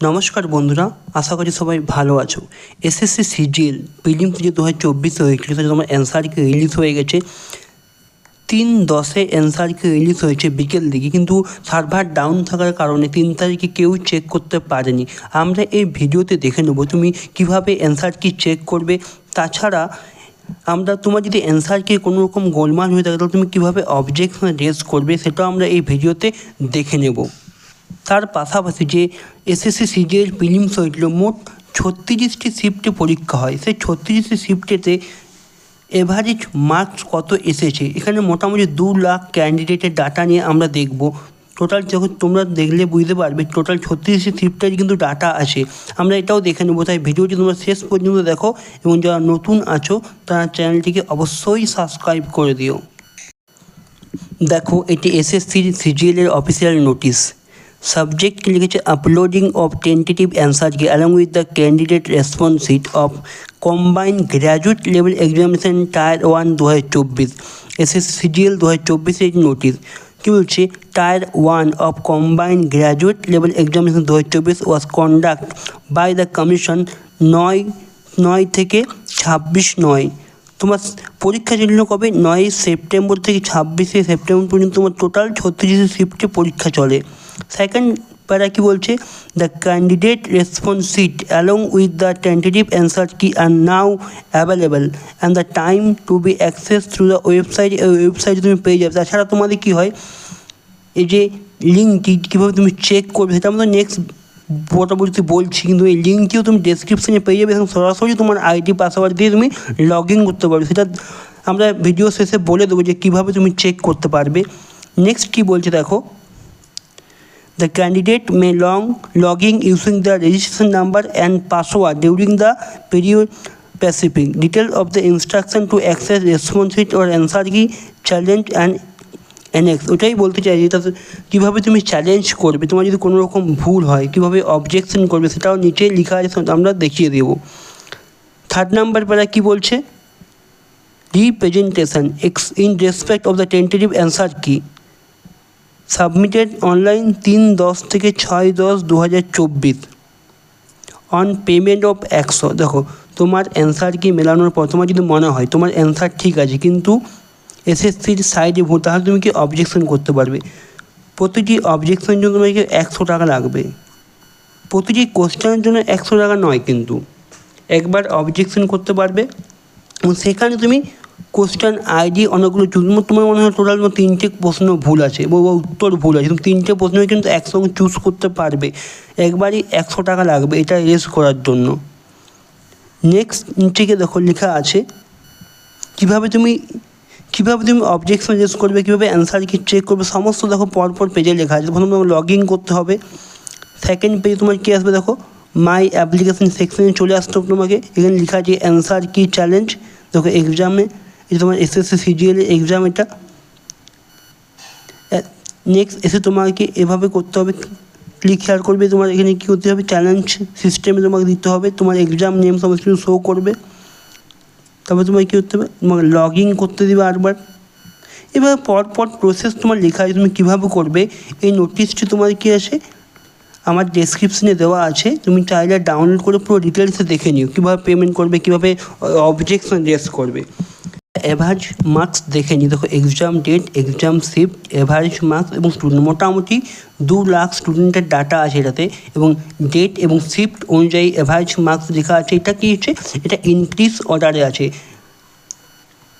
নমস্কার বন্ধুরা, আশা করি সবাই ভালো আছো। এসএসসি সিজিএল প্রিলিমস যে 2024 হয়েছিল সেটা তোমার অ্যান্সার কি রিলিজ হয়ে গেছে। 3/10 অ্যান্সার কি রিলিজ হয়েছে বিকেল দিকে, কিন্তু সার্ভার ডাউন থাকার কারণে 3 তারিখে কেউ চেক করতে পারেনি। আমরা এই ভিডিওতে দেখে নেব তুমি কিভাবে অ্যান্সার কি চেক করবে। তাছাড়া তোমার যদি অ্যান্সার কি কোনো রকম গোলমাল হয়ে থাকে তাহলে তুমি কীভাবে অবজেকশন রেজ করবে সেটাও আমরা এই ভিডিওতে দেখে নেব। তার পাশাপাশি যে এসএসসি সিজিএল প্রিলিমস হয়েছিল, মোট 36টি শিফটে পরীক্ষা হয়। সেই 36টি শিফটেতে এভারেজ মার্কস কত এসেছে, এখানে মোটামুটি 2 লাখ ক্যান্ডিডেটের ডাটা নিয়ে আমরা দেখব। টোটাল যখন তোমরা দেখলে বুঝতে পারবে টোটাল 36টি শিফটের কিন্তু ডাটা আছে, আমরা এটাও দেখে নেবো। তাই ভিডিওটি তোমরা শেষ পর্যন্ত দেখো এবং যারা নতুন আছো তারা চ্যানেলটিকে অবশ্যই সাবস্ক্রাইব করে দিও। দেখো, এটি এসএসসি সিজিএলের অফিসিয়াল নোটিশ। সাবজেক্ট লিখেছে uploading of tentative answer key along with the candidate response sheet of combined graduate level examination tier 1 2024। SSC CGL 2024 এর নোটিশ কী বলছে, tier 1 of combined graduate level examination 2024 was conduct by the commission 9 থেকে 26/9। তোমার পরীক্ষা ছিল কবে, 9 September থেকে 26 September পর্যন্ত তোমার টোটাল 36 শিফটে পরীক্ষা চলে। সেকেন্ড প্যারা কি বলছে, the candidate response sheet along with the tentative answer key are now available and the time to be access through the website. এই ওয়েবসাইটে তুমি পেয়ে যাবে। তাছাড়া তোমাদের কী হয়, এই যে লিঙ্কটি কীভাবে তুমি চেক করবে সেটা আমরা নেক্সট পরবর্তী বলছি, কিন্তু এই লিঙ্কটিও তুমি ডেসক্রিপশানে পেয়ে যাবে এবং সরাসরি তোমার আইডি পাসওয়ার্ড দিয়ে তুমি লগ ইন করতে পারবে। সেটা আমরা ভিডিও শেষে বলে দেবো যে কীভাবে তুমি চেক করতে পারবে। নেক্সট কী বলছে দেখো, the candidate may logging using the registration number and password during the period specific. Detail of the instruction to access response sheet or answer key challenge and annex। ওটাই বলতে চাই যে কীভাবে তুমি চ্যালেঞ্জ করবে, তোমার যদি কোনো রকম ভুল হয় কীভাবে অবজেকশন করবে সেটাও নিচে লেখা আছে, আমরা দেখিয়ে দেব। থার্ড নাম্বার প্যারা কী বলছে, representation in respect of the tentative answer কি সাবমিটেড অনলাইন 3/10 থেকে 6/10/2024 অন পেমেন্ট অফ 100। দেখো, তোমার অ্যান্সার কি মেলানোর পর তোমার যদি মনে হয় তোমার অ্যান্সার ঠিক আছে কিন্তু এসএসসির সাইডে ভুল, তাহলে তুমি কি অবজেকশন করতে পারবে। প্রতিটি অবজেকশনের জন্য তোমাকে 100 টাকা লাগবে। প্রতিটি কোশ্চেনের জন্য 100 টাকা নয়, কিন্তু একবার অবজেকশন করতে পারবে এবং সেখানে তুমি কোশ্চেন আইডি অনেকগুলো তোমার মনে হয় টোটাল 3টে প্রশ্ন ভুল আছে বা উত্তর ভুল আছে, তুমি 3টে প্রশ্নই কিন্তু একসঙ্গে চুজ করতে পারবে। একবারই 100 টাকা লাগবে এটা রেস করার জন্য। নেক্সট নিচে দেখো লেখা আছে কীভাবে তুমি অবজেকশন রেস করবে, কীভাবে অ্যান্সার কি চেক করবে, সমস্ত দেখো পরপর পেজে লেখা আছে। প্রথমে তোমাকে লগ ইন করতে হবে। সেকেন্ড পেজে তোমার কী আসবে, দেখো মাই অ্যাপ্লিকেশন সেকশনে চলে আসতে হবে তোমাকে। এখানে লেখা আছে অ্যান্সার কি চ্যালেঞ্জ। দেখো এক্সামে এই তোমার এসএসসি সিজিএলের এক্সাম এটা। নেক্সট এসে তোমাকে এভাবে করতে হবে, ক্লিক শেয়ার করবে। তোমার এখানে কী করতে হবে, চ্যালেঞ্জ সিস্টেমে তোমাকে দিতে হবে, তোমার এক্সাম নেম সমস্ত কিছু শো করবে। তারপরে তোমাকে কী করতে হবে, তোমাকে লগ ইন করতে দেবে আরবার। এবার পরপর প্রসেস তোমার লেখা আছে তুমি কীভাবে করবে। এই নোটিশটি তোমার কী আছে আমার ডেসক্রিপশনে দেওয়া আছে, তুমি চাইলে ডাউনলোড করে পুরো ডিটেলসে দেখে নিও কীভাবে পেমেন্ট করবে, কীভাবে অবজেকশন রেজ করবে। এভারেজ মার্কস দেখে নিই। দেখো exam date, exam shift, average marks এবং স্টুডেন্ট, মোটামুটি 2 লাখ স্টুডেন্টের ডাটা আছে এটাতে এবং ডেট এবং শিফট অনুযায়ী এভারেজ মার্কস লেখা আছে। এটা কী হচ্ছে, এটা ইনক্রিজ অর্ডারে আছে,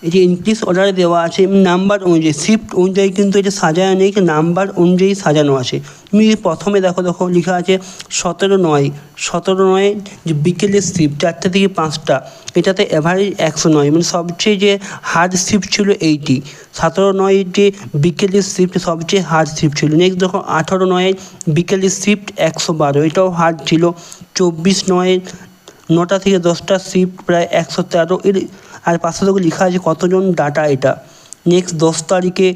এই যে ইনক্রিজ অর্ডারে দেওয়া আছে নাম্বার অনুযায়ী, শিফট অনুযায়ী কিন্তু এটা সাজানো নেই, নাম্বার অনুযায়ী সাজানো আছে। তুমি প্রথমে দেখো লেখা আছে 17/9 যে বিকেলের শিফট 4টা থেকে 5টা, এটাতে অ্যাভারেজ 109, মানে সবচেয়ে যে হার্ড শিফট ছিল এইটি। 17/9 যে বিকেলের শিফট সবচেয়ে হার্ড শিফট ছিল। নেক্সট দেখো 18/9 বিকেলের শিফট 112, এটাও হার্ড ছিল। 24/9 9টা থেকে 10টা শিফট প্রায় 113 এর, আর পাশে দেখো লেখা আছে কতজন ডাটা এটা। নেক্সট 10 তারিখে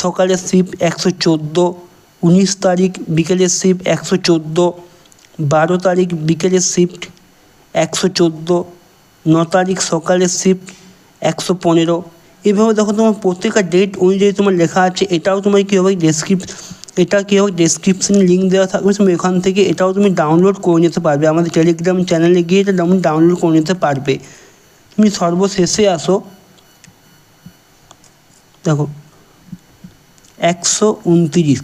সকালের শিফট 114, 19 তারিখ বিকেলের শিফট 114, 12 তারিখ বিকেলের শিফট 114, 9 তারিখ সকালের শিফট 115। এভাবে দেখো তোমার প্রত্যেকটা ডেট অনুযায়ী তোমার লেখা আছে। এটাও তোমার কী হবে এটা কি হোক ডেসক্রিপশনে লিঙ্ক দেওয়া থাকবে, তুমি এখান থেকে এটাও তুমি ডাউনলোড করে নিতে পারবে, আমাদের টেলিগ্রাম চ্যানেলে গিয়ে এটা ডাউনলোড করে নিতে পারবে। তুমি সর্বশেষে আসো, দেখো 129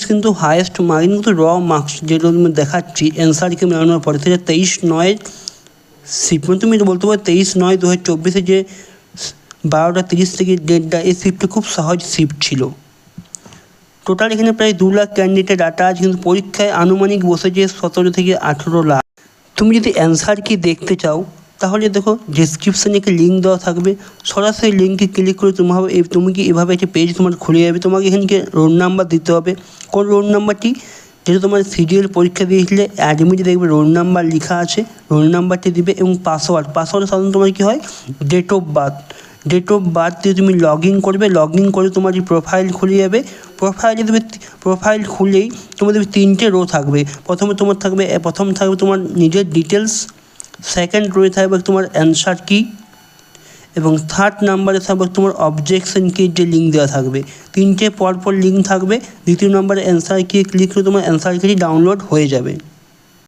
কিন্তু হায়েস্ট মার্কিং কিন্তু র মার্কস যেটা তুমি দেখাচ্ছি অ্যান্সারকে মেলানোর পরে, সেটা 23/9 শিফট, মানে তুমি বলতে পারো 23/9/2024 যে 12:30 থেকে ডেটটা, এই শিফটটা খুব সহজ শিফট ছিল। টোটাল এখানে প্রায় 2 লাখ ক্যান্ডিডেট ডাটা আছে, কিন্তু পরীক্ষায় আনুমানিক বসেছে 17 থেকে 18 লাখ। তুমি যদি অ্যান্সার কি দেখতে চাও তাহলে দেখো ডেসক্রিপশানে একটি লিঙ্ক দেওয়া থাকবে, সরাসরি লিঙ্কে ক্লিক করে তুমি কি এভাবে একটা পেজ তোমার খুলে যাবে। তোমাকে এখানে রোল নাম্বার দিতে হবে, কোন রোল নাম্বারটি, যেটা তোমার সিজিএল পরীক্ষা দিয়েছিলে অ্যাডমিটে দেখবে রোল নাম্বার লেখা আছে, রোল নাম্বারটি দিবে এবং পাসওয়ার্ড সাধারণত তোমার কী হয় ডেট অফ বার্থ দিয়ে তুমি লগ ইন করে তোমার যে প্রোফাইল খুলে যাবে। প্রোফাইল খুলেই তোমার দেখবে 3টে রো থাকবে, প্রথম থাকবে তোমার নিজের ডিটেলস, সেকেন্ড রোয়ে থাকবে তোমার অ্যান্সার কি, এবং থার্ড নাম্বারে থাকবে তোমার অবজেকশন কির যে লিঙ্ক দেওয়া থাকবে। 3টে পরপর লিঙ্ক থাকবে, দ্বিতীয় নম্বরে অ্যান্সার কি ক্লিক করে তোমার অ্যান্সার কি ডাউনলোড হয়ে যাবে।